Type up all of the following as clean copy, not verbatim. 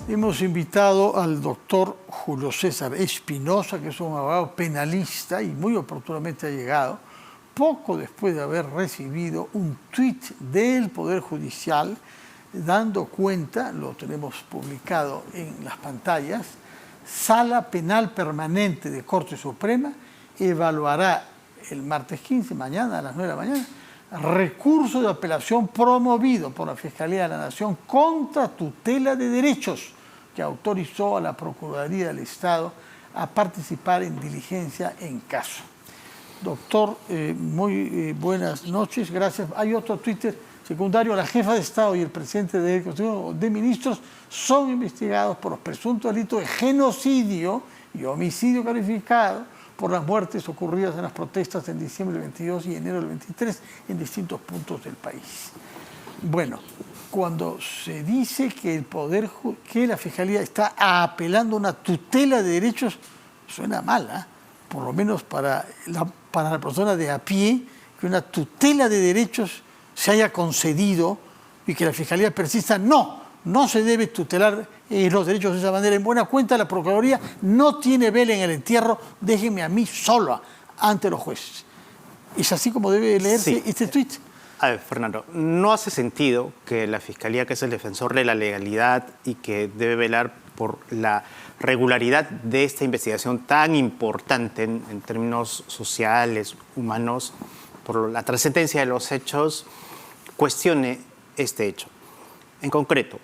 Hemos invitado al doctor Julio César Espinosa, que es un abogado penalista y muy oportunamente ha llegado, poco después de haber recibido un tuit del Poder Judicial dando cuenta, lo tenemos publicado en las pantallas, Sala Penal Permanente de Corte Suprema evaluará el martes 15, mañana a las 9 de la mañana, recurso de apelación promovido por la Fiscalía de la Nación contra tutela de derechos que autorizó a la Procuraduría del Estado a participar en diligencia en caso. Doctor, muy buenas noches, gracias. Hay otro Twitter secundario: la jefa de Estado y el presidente del Consejo de Ministros son investigados por los presuntos delitos de genocidio y homicidio calificado por las muertes ocurridas en las protestas en diciembre del 22 y enero del 23 en distintos puntos del país. Bueno, cuando se dice que la Fiscalía está apelando a una tutela de derechos, suena mal, ¿eh? Por lo menos para la persona de a pie, que una tutela de derechos se haya concedido y que la Fiscalía persista. No se debe tutelar los derechos de esa manera. En buena cuenta, la Procuraduría no tiene vela en el entierro, déjenme a mí sola ante los jueces. ¿Es así como debe leerse este tuit? A ver, Fernando, no hace sentido que la Fiscalía, que es el defensor de la legalidad y que debe velar por la regularidad de esta investigación tan importante en términos sociales, humanos, por la trascendencia de los hechos, cuestione este hecho. En concreto,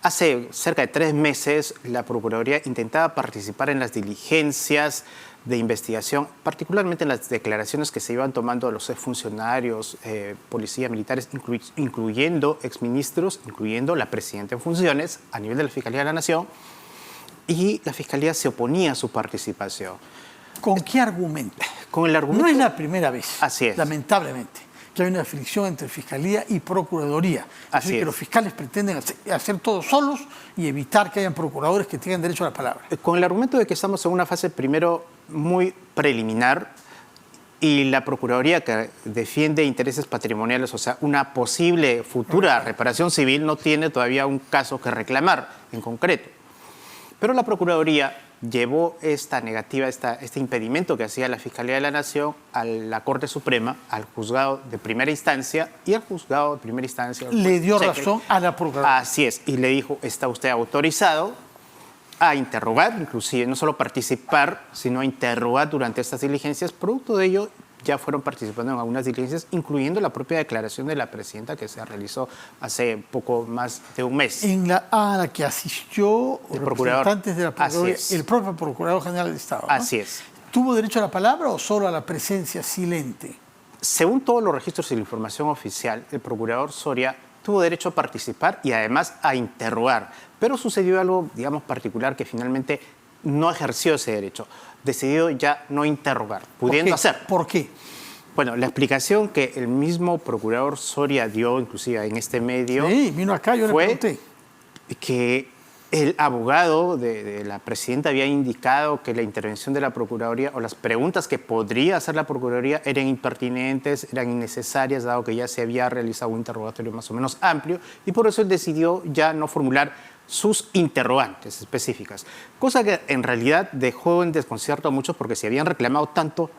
hace cerca de 3 meses la Procuraduría intentaba participar en las diligencias de investigación, particularmente en las declaraciones que se iban tomando de los exfuncionarios, policías, militares, incluyendo exministros, incluyendo la presidenta en funciones a nivel de la Fiscalía de la Nación, y la Fiscalía se oponía a su participación. ¿Con qué argumento? Con el argumento... No es la primera vez, así es, lamentablemente, que hay una fricción entre Fiscalía y Procuraduría. Es decir, que los fiscales pretenden hacer todo solos y evitar que hayan procuradores que tengan derecho a la palabra. Con el argumento de que estamos en una fase primero muy preliminar y la Procuraduría, que defiende intereses patrimoniales, o sea, una posible futura reparación civil, no tiene todavía un caso que reclamar en concreto. Pero la Procuraduría llevó esta negativa, este impedimento que hacía la Fiscalía de la Nación a la Corte Suprema, al juzgado de primera instancia, y al juzgado de primera instancia le dio razón a la Procuraduría. Así es, y le dijo: está usted autorizado a interrogar, inclusive no solo participar, sino a interrogar durante estas diligencias. Producto de ello, ya fueron participando en algunas diligencias, incluyendo la propia declaración de la presidenta que se realizó hace poco más de un mes. A la que asistió el procurador. Representantes de la Procuraduría, el propio Procurador General del Estado, ¿no? Así es. ¿Tuvo derecho a la palabra o solo a la presencia silente? Según todos los registros y la información oficial, el procurador Soria tuvo derecho a participar y además a interrogar. Pero sucedió algo, digamos, particular, que finalmente no ejerció ese derecho. Decidió ya no interrogar, pudiendo hacer. ¿Por qué? Bueno, la explicación que el mismo procurador Soria dio, inclusive en este medio, vino acá, yo le pregunté, que el abogado de la presidenta había indicado que la intervención de la Procuraduría o las preguntas que podría hacer la Procuraduría eran impertinentes, eran innecesarias, dado que ya se había realizado un interrogatorio más o menos amplio, y por eso él decidió ya no formular sus interrogantes específicas, cosa que en realidad dejó en desconcierto a muchos, porque si habían reclamado tanto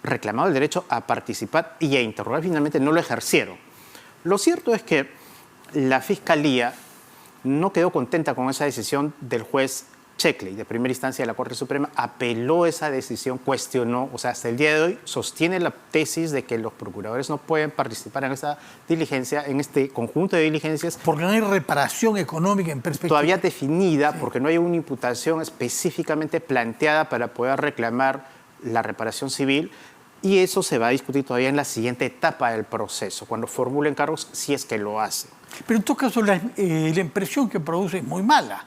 reclamado el derecho a participar y a interrogar, finalmente no lo ejercieron. Lo cierto es que la Fiscalía no quedó contenta con esa decisión del juez Checkley, de primera instancia de la Corte Suprema, apeló esa decisión, cuestionó, o sea, hasta el día de hoy sostiene la tesis de que los procuradores no pueden participar en esa diligencia, en este conjunto de diligencias. Porque no hay reparación económica en perspectiva. Todavía definida, porque no hay una imputación específicamente planteada para poder reclamar la reparación civil, y eso se va a discutir todavía en la siguiente etapa del proceso, cuando formulen cargos, si es que lo hacen. Pero en todo caso la impresión que produce es muy mala,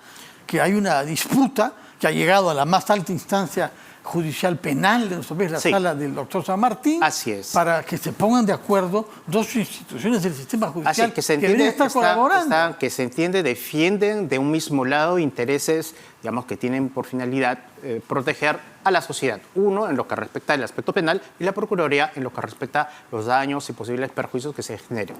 que hay una disputa que ha llegado a la más alta instancia judicial penal de nuestro país, la sala del doctor San Martín. Así es. Para que se pongan de acuerdo dos instituciones del sistema judicial que deberían estar colaborando. Que se entiende, defienden de un mismo lado intereses, digamos, que tienen por finalidad proteger a la sociedad. Uno, en lo que respecta al aspecto penal, y la Procuraduría en lo que respecta a los daños y posibles perjuicios que se generen.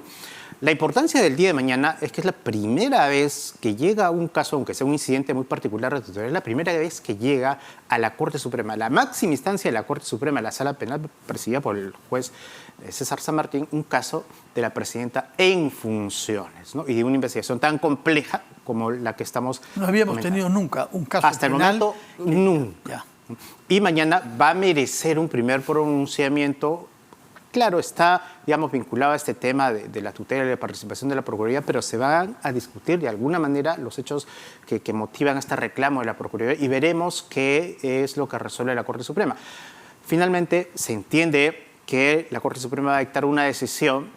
La importancia del día de mañana es que es la primera vez que llega un caso, aunque sea un incidente muy particular, es la primera vez que llega a la Corte Suprema, la máxima instancia de la Corte Suprema, la Sala Penal, presidida por el juez César San Martín, un caso de la presidenta en funciones, ¿no? Y de una investigación tan compleja como la que estamos No habíamos comentando. tenido nunca un caso hasta penal. el momento, nunca. Ya. Y mañana va a merecer un primer pronunciamiento. Claro, está, digamos, vinculado a este tema de la tutela y la participación de la Procuraduría, pero se van a discutir de alguna manera los hechos que motivan este reclamo de la Procuraduría y veremos qué es lo que resuelve la Corte Suprema. Finalmente, se entiende que la Corte Suprema va a dictar una decisión,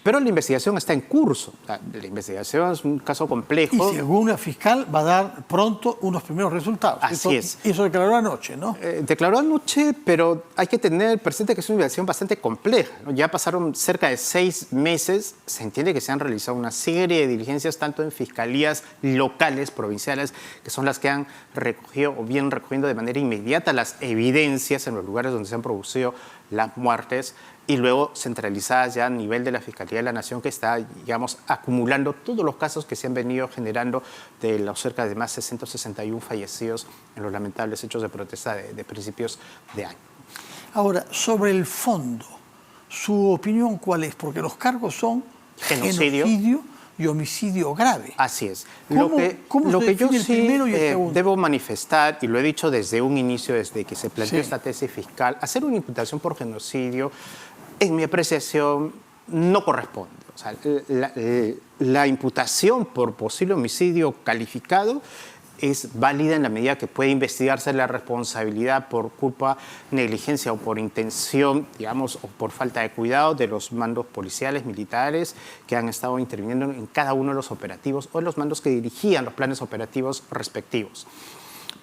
pero la investigación está en curso. O sea, la investigación es un caso complejo. Y según la fiscal va a dar pronto unos primeros resultados. Así es. Eso declaró anoche, ¿no? Declaró anoche, pero hay que tener presente que es una investigación bastante compleja, ¿no? Ya pasaron cerca de 6 meses. Se entiende que se han realizado una serie de diligencias, tanto en fiscalías locales, provinciales, que son las que han recogido o vienen recogiendo de manera inmediata las evidencias en los lugares donde se han producido las muertes, y luego centralizadas ya a nivel de la Fiscalía de la Nación, que está, digamos, acumulando todos los casos que se han venido generando de los cerca de más de 661 fallecidos en los lamentables hechos de protesta de principios de año. Ahora, sobre el fondo, ¿su opinión cuál es? Porque los cargos son Genocidio y homicidio grave. Así es. ¿Cómo Lo se que yo define el sí primero y el segundo? debo manifestar, y lo he dicho desde un inicio, desde que se planteó Sí. esta tesis fiscal, hacer una imputación por genocidio, en mi apreciación, no corresponde. O sea, la imputación por posible homicidio calificado es válida en la medida que puede investigarse la responsabilidad por culpa, negligencia o por intención, digamos, o por falta de cuidado de los mandos policiales, militares, que han estado interviniendo en cada uno de los operativos o los mandos que dirigían los planes operativos respectivos.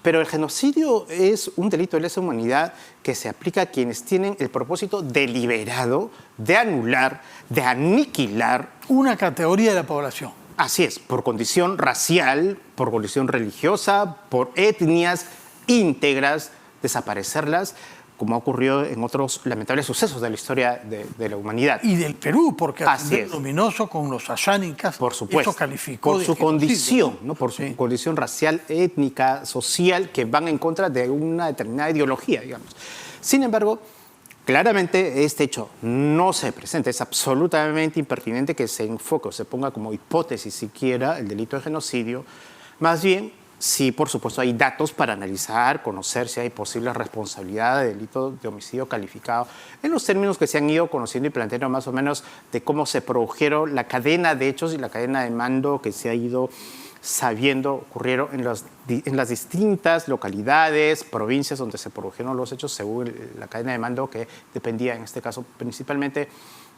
Pero el genocidio es un delito de lesa humanidad que se aplica a quienes tienen el propósito deliberado de anular, de aniquilar. Una categoría de la población. Así es, por condición racial, por condición religiosa, por etnias íntegras, desaparecerlas, como ha ocurrido en otros lamentables sucesos de la historia de la humanidad. Y del Perú, porque Así es es. luminoso con los ayánicas. Por supuesto, Eso calificó por de su genocidio, condición, ¿no? Por su Sí. condición racial, étnica, social, que van en contra de una determinada ideología, digamos. Sin embargo, claramente este hecho no se presenta. Es absolutamente impertinente que se enfoque o se ponga como hipótesis siquiera el delito de genocidio. Más bien, sí, por supuesto, hay datos para analizar, conocer si hay posible responsabilidad de delito de homicidio calificado, en los términos que se han ido conociendo y planteando más o menos de cómo se produjeron la cadena de hechos y la cadena de mando que se ha ido sabiendo ocurrieron en las distintas localidades, provincias donde se produjeron los hechos según la cadena de mando que dependía, en este caso, principalmente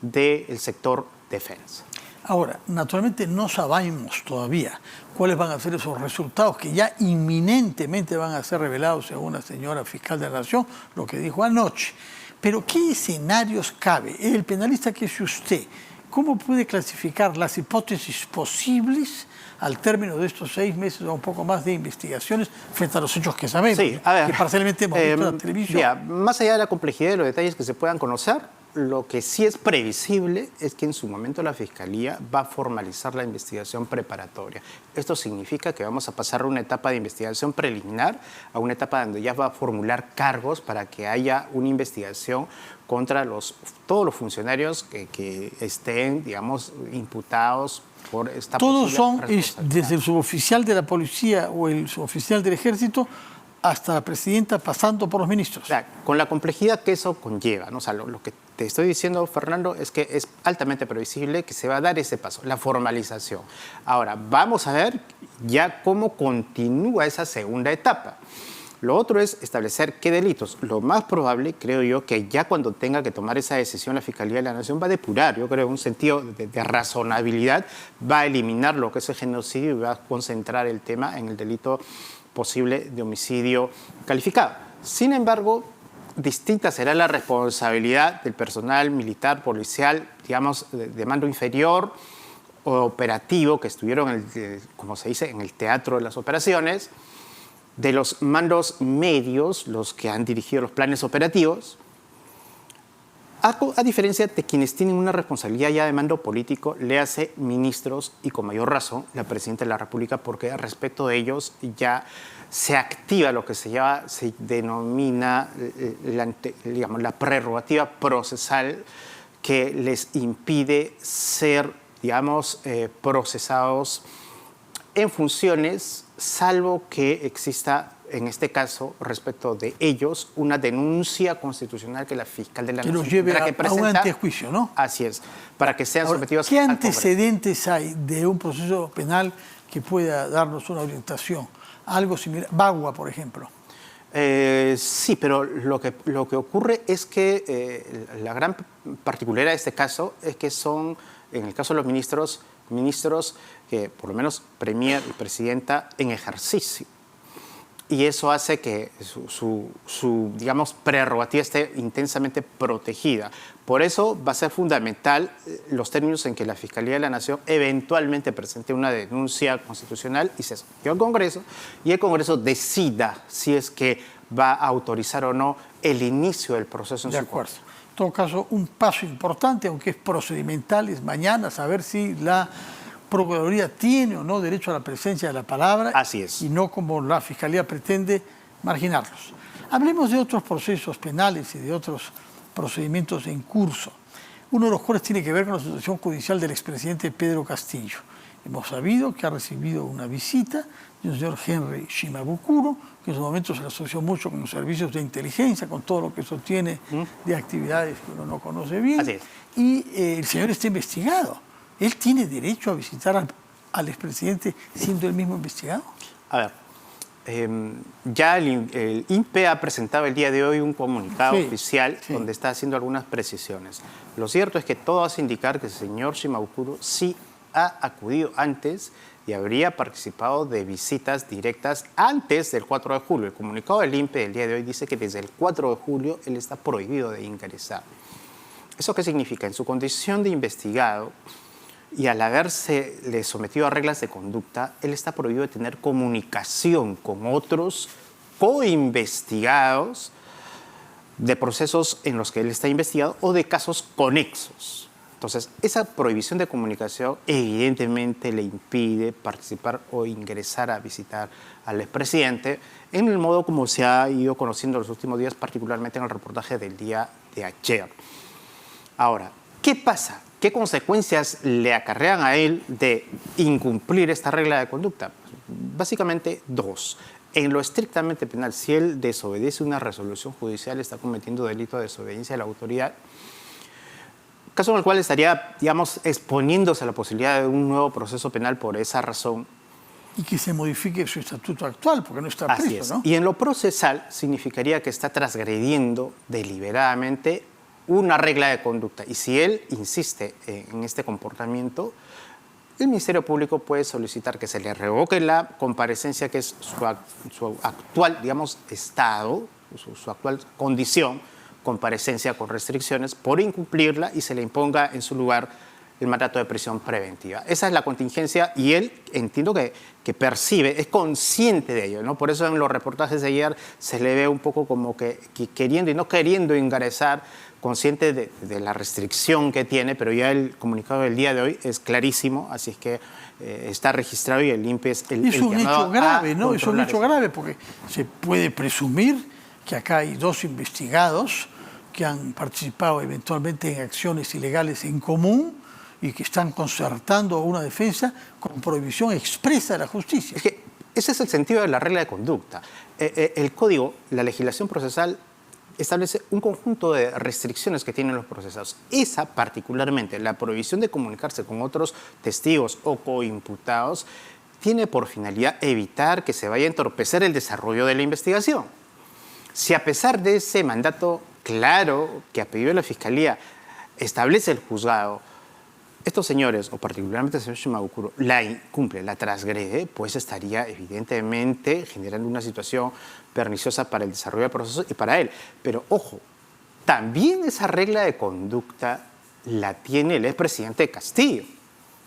del sector defensa. Ahora, naturalmente no sabemos todavía cuáles van a ser esos resultados que ya inminentemente van a ser revelados según la señora fiscal de la Nación, lo que dijo anoche. Pero ¿qué escenarios cabe? El penalista que es usted, ¿cómo puede clasificar las hipótesis posibles al término de estos 6 meses o un poco más de investigaciones frente a los hechos que sabemos, Sí, a ver, que parcialmente hemos visto en la televisión? Mira, más allá de la complejidad de los detalles que se puedan conocer, lo que sí es previsible es que en su momento la Fiscalía va a formalizar la investigación preparatoria. Esto significa que vamos a pasar de una etapa de investigación preliminar a una etapa donde ya va a formular cargos para que haya una investigación contra todos los funcionarios que estén, digamos, imputados por esta Todos posible son, responsabilidad. desde el suboficial de la policía o el suboficial del ejército hasta la presidenta, pasando por los ministros. O sea, con la complejidad que eso conlleva, ¿no? O sea, lo que te estoy diciendo, Fernando, es que es altamente previsible que se va a dar ese paso, la formalización. Ahora, vamos a ver ya cómo continúa esa segunda etapa. Lo otro es establecer qué delitos. Lo más probable, creo yo, que ya cuando tenga que tomar esa decisión la Fiscalía de la Nación va a depurar, yo creo, en un sentido de razonabilidad, va a eliminar lo que es el genocidio y va a concentrar el tema en el delito posible de homicidio calificado. Sin embargo, distinta será la responsabilidad del personal militar, policial, digamos, de mando inferior o operativo que estuvieron, como se dice, en el teatro de las operaciones, de los mandos medios, los que han dirigido los planes operativos, a diferencia de quienes tienen una responsabilidad ya de mando político, le hace ministros y con mayor razón la Presidenta de la República, porque respecto de ellos ya se activa lo que se denomina la prerrogativa procesal que les impide ser, procesados en funciones, salvo que exista, en este caso, respecto de ellos, una denuncia constitucional que la fiscal de la Nación los lleve a un antejuicio, ¿no? Así es, para que sean sometidos ¿Qué antecedentes hay de un proceso penal que pueda darnos una orientación? Algo similar, Bagua, por ejemplo. Sí, pero lo que ocurre es que la gran particularidad de este caso es que son, en el caso de los ministros que por lo menos premier y presidenta en ejercicio. Y eso hace que su prerrogativa esté intensamente protegida. Por eso va a ser fundamental los términos en que la Fiscalía de la Nación eventualmente presente una denuncia constitucional y se sometió al Congreso, y el Congreso decida si es que va a autorizar o no el inicio del proceso en su acuerdo. En todo caso, un paso importante, aunque es procedimental, es mañana saber si la Procuraduría tiene o no derecho a la presencia de la palabra. Así es. Y no como la Fiscalía pretende marginarlos. Hablemos de otros procesos penales y de otros procedimientos en curso. Uno de los cuales tiene que ver con la situación judicial del expresidente Pedro Castillo. Hemos sabido que ha recibido una visita de un señor Henry Shimabukuro, que en su momento se le asoció mucho con los servicios de inteligencia, con todo lo que eso tiene de actividades que uno no conoce bien. Así es. Y el señor está investigado. ¿Él tiene derecho a visitar al expresidente siendo él mismo investigado? A ver, ya el INPE ha presentado el día de hoy un comunicado oficial donde está haciendo algunas precisiones. Lo cierto es que todo hace indicar que el señor Shimabukuro sí ha acudido antes y habría participado de visitas directas antes del 4 de julio. El comunicado del INPE del día de hoy dice que desde el 4 de julio él está prohibido de ingresar. ¿Eso qué significa? En su condición de investigado, y al haberse sometido a reglas de conducta, él está prohibido de tener comunicación con otros coinvestigados de procesos en los que él está investigado o de casos conexos. Entonces, esa prohibición de comunicación evidentemente le impide participar o ingresar a visitar al expresidente en el modo como se ha ido conociendo en los últimos días, particularmente en el reportaje del día de ayer. Ahora, ¿qué pasa? ¿Qué consecuencias le acarrean a él de incumplir esta regla de conducta? Básicamente dos. En lo estrictamente penal, si él desobedece una resolución judicial, está cometiendo delito de desobediencia de la autoridad, caso en el cual estaría, exponiéndose a la posibilidad de un nuevo proceso penal por esa razón. Y que se modifique su estatuto actual, porque no está preso, Así es. ¿no? Y en lo procesal significaría que está transgrediendo deliberadamente una regla de conducta. Y si él insiste en este comportamiento, el Ministerio Público puede solicitar que se le revoque la comparecencia, que es su actual, estado, su actual condición, comparecencia con restricciones, por incumplirla, y se le imponga en su lugar el mandato de prisión preventiva. Esa es la contingencia, y él, entiendo que percibe, es consciente de ello, ¿no? Por eso en los reportajes de ayer se le ve un poco como que queriendo y no queriendo ingresar, consciente de la restricción que tiene, pero ya el comunicado del día de hoy es clarísimo, así es que está registrado y el INPE es el es un hecho grave, ¿no? Es un hecho eso. grave porque se puede presumir que acá hay dos investigados que han participado eventualmente en acciones ilegales en común y que están concertando una defensa con prohibición expresa de la justicia. Es que ese es el sentido de la regla de conducta. El código, la legislación procesal, establece un conjunto de restricciones que tienen los procesados. Esa particularmente, la prohibición de comunicarse con otros testigos o coimputados, tiene por finalidad evitar que se vaya a entorpecer el desarrollo de la investigación. Si a pesar de ese mandato claro que ha pedido la Fiscalía establece el juzgado, estos señores, o particularmente el señor Shimabukuro, la incumple, la transgrede, pues estaría evidentemente generando una situación perniciosa para el desarrollo del proceso y para él. Pero ojo, también esa regla de conducta la tiene el expresidente Castillo.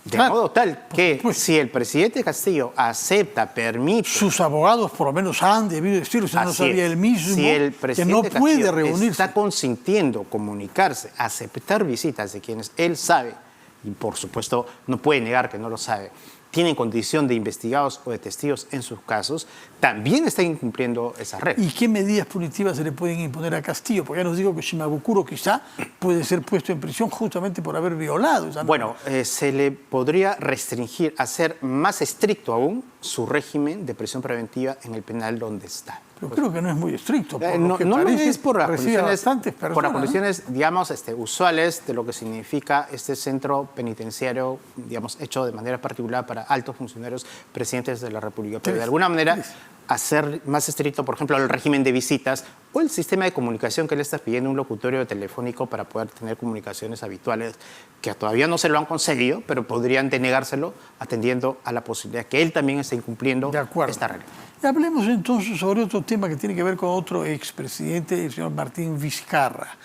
De Claro, modo tal que pues, si el presidente Castillo acepta, permite... sus abogados por lo menos han debido decirlo, si no Así sabía es. él mismo Si el que no presidente puede Castillo reunirse. está consintiendo comunicarse, aceptar visitas de quienes él sabe, y por supuesto no puede negar que no lo sabe, tienen condición de investigados o de testigos en sus casos, también está incumpliendo esa regla. ¿Y qué medidas punitivas se le pueden imponer a Castillo? Porque ya nos digo que Shimabukuro quizá puede ser puesto en prisión justamente por haber violado esa norma. Bueno, se le podría restringir, hacer más estricto aún su régimen de prisión preventiva en el penal donde está. Pero creo que no es muy estricto. Por No, lo que no lo parece, es por las recibe condiciones, bastantes personas, por las ¿no? condiciones digamos, usuales de lo que significa este centro penitenciario, digamos, hecho de manera particular para altos funcionarios presidentes de la República. Pero de alguna manera hacer más estricto, por ejemplo, el régimen de visitas o el sistema de comunicación que le está pidiendo un locutorio telefónico para poder tener comunicaciones habituales, que todavía no se lo han conseguido, pero podrían denegárselo atendiendo a la posibilidad que él también esté incumpliendo esta regla. Y hablemos entonces sobre otro tema que tiene que ver con otro expresidente, el señor Martín Vizcarra.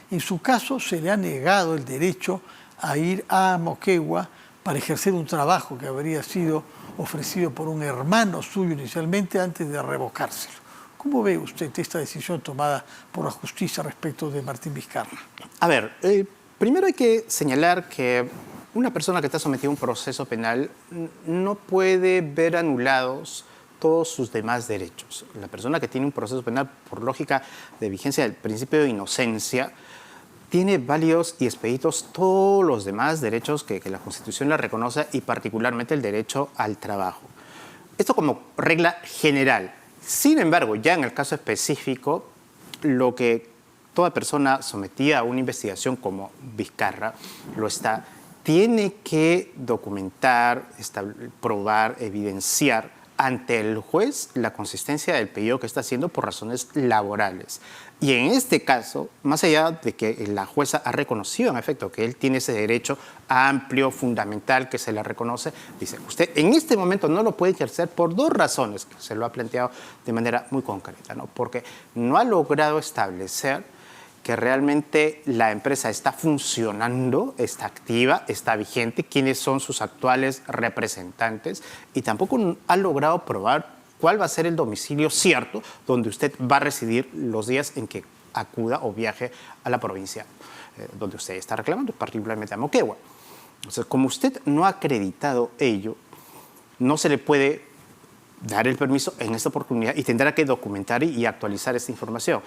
En su caso se le ha negado el derecho a ir a Moquegua para ejercer un trabajo que habría sido ofrecido por un hermano suyo inicialmente antes de revocárselo. ¿Cómo ve usted esta decisión tomada por la justicia respecto de Martín Vizcarra? A ver, primero hay que señalar que una persona que está sometida a un proceso penal no puede ver anulados todos sus demás derechos. La persona que tiene un proceso penal, por lógica de vigencia del principio de inocencia, tiene válidos y expeditos todos los demás derechos que la Constitución le reconoce y particularmente el derecho al trabajo. Esto como regla general. Sin embargo, ya en el caso específico, lo que toda persona sometida a una investigación como Vizcarra lo está, tiene que documentar, probar, evidenciar ante el juez la consistencia del pedido que está haciendo por razones laborales. Y en este caso, más allá de que la jueza ha reconocido en efecto que él tiene ese derecho amplio, fundamental, que se le reconoce, dice, usted en este momento no lo puede ejercer por dos razones, que se lo ha planteado de manera muy concreta, ¿no? Porque no ha logrado establecer que realmente la empresa está funcionando, está activa, está vigente, quiénes son sus actuales representantes, y tampoco ha logrado probar cuál va a ser el domicilio cierto donde usted va a residir los días en que acuda o viaje a la provincia donde usted está reclamando, particularmente a Moquegua. Entonces, como usted no ha acreditado ello, no se le puede dar el permiso en esta oportunidad y tendrá que documentar y actualizar esta información.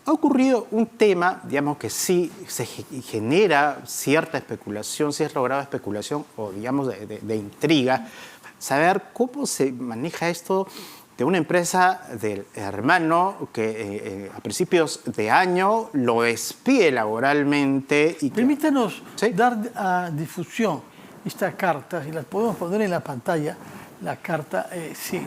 Ha ocurrido un tema, digamos, que sí se genera cierta especulación, cierto grado de especulación o, digamos, de intriga, saber cómo se maneja esto de una empresa del hermano que a principios de año lo despide laboralmente. Y Permítanos ¿sí? dar a difusión esta carta, si la podemos poner en la pantalla, la carta, sí.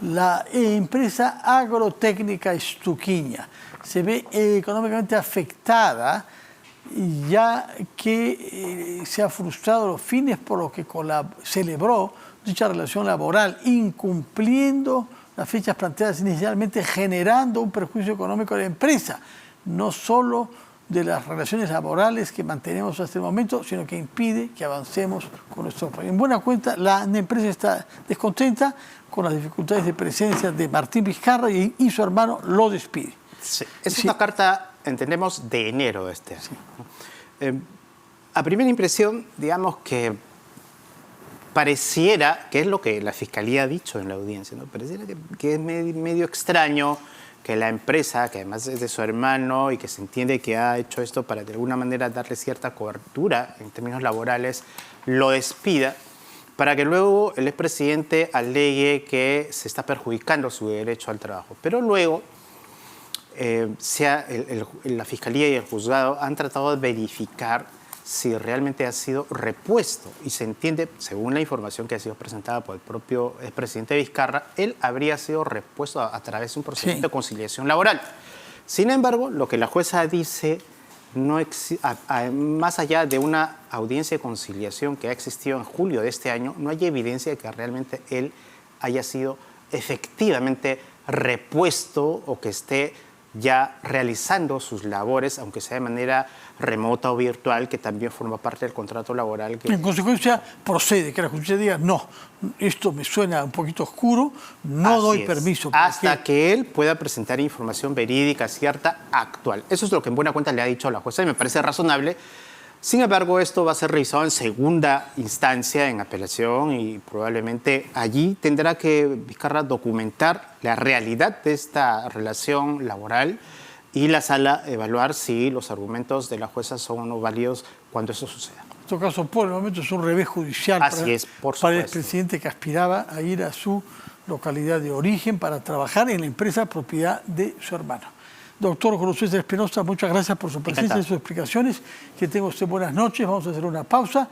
La empresa agrotécnica Estuquiña se ve económicamente afectada ya que se ha frustrado los fines por los que celebró dicha relación laboral, incumpliendo las fechas planteadas inicialmente, generando un perjuicio económico a la empresa, no solo de las relaciones laborales que mantenemos hasta el momento, sino que impide que avancemos con nuestro país. En buena cuenta, la empresa está descontenta con las dificultades de presencia de Martín Vizcarra y su hermano lo despide. Sí. Es una carta, entendemos, de enero de este año. Sí. A primera impresión, digamos que pareciera, que es lo que la Fiscalía ha dicho en la audiencia, ¿no? Pareciera que es medio extraño que la empresa, que además es de su hermano y que se entiende que ha hecho esto para de alguna manera darle cierta cobertura en términos laborales, lo despida para que luego el expresidente alegue que se está perjudicando su derecho al trabajo. Pero luego la Fiscalía y el juzgado han tratado de verificar si realmente ha sido repuesto. Y se entiende, según la información que ha sido presentada por el propio expresidente Vizcarra, él habría sido repuesto a través de un procedimiento de conciliación laboral. Sin embargo, lo que la jueza dice, más allá de una audiencia de conciliación que ha existido en julio de este año, no hay evidencia de que realmente él haya sido efectivamente repuesto o que esté ya realizando sus labores, aunque sea de manera remota o virtual, que también forma parte del contrato laboral. En consecuencia, procede que la justicia diga, no, esto me suena un poquito oscuro, no doy permiso. Hasta que él pueda presentar información verídica, cierta, actual. Eso es lo que en buena cuenta le ha dicho a la jueza y me parece razonable. Sin embargo, esto va a ser revisado en segunda instancia, en apelación, y probablemente allí tendrá que Vizcarra documentar la realidad de esta relación laboral y la sala evaluar si los argumentos de la jueza son o no válidos cuando eso suceda. En todo caso, por el momento es un revés judicial para el presidente que aspiraba a ir a su localidad de origen para trabajar en la empresa propiedad de su hermano. Doctor Julio César Espinosa, muchas gracias por su presencia y sus explicaciones. Que tenga usted buenas noches. Vamos a hacer una pausa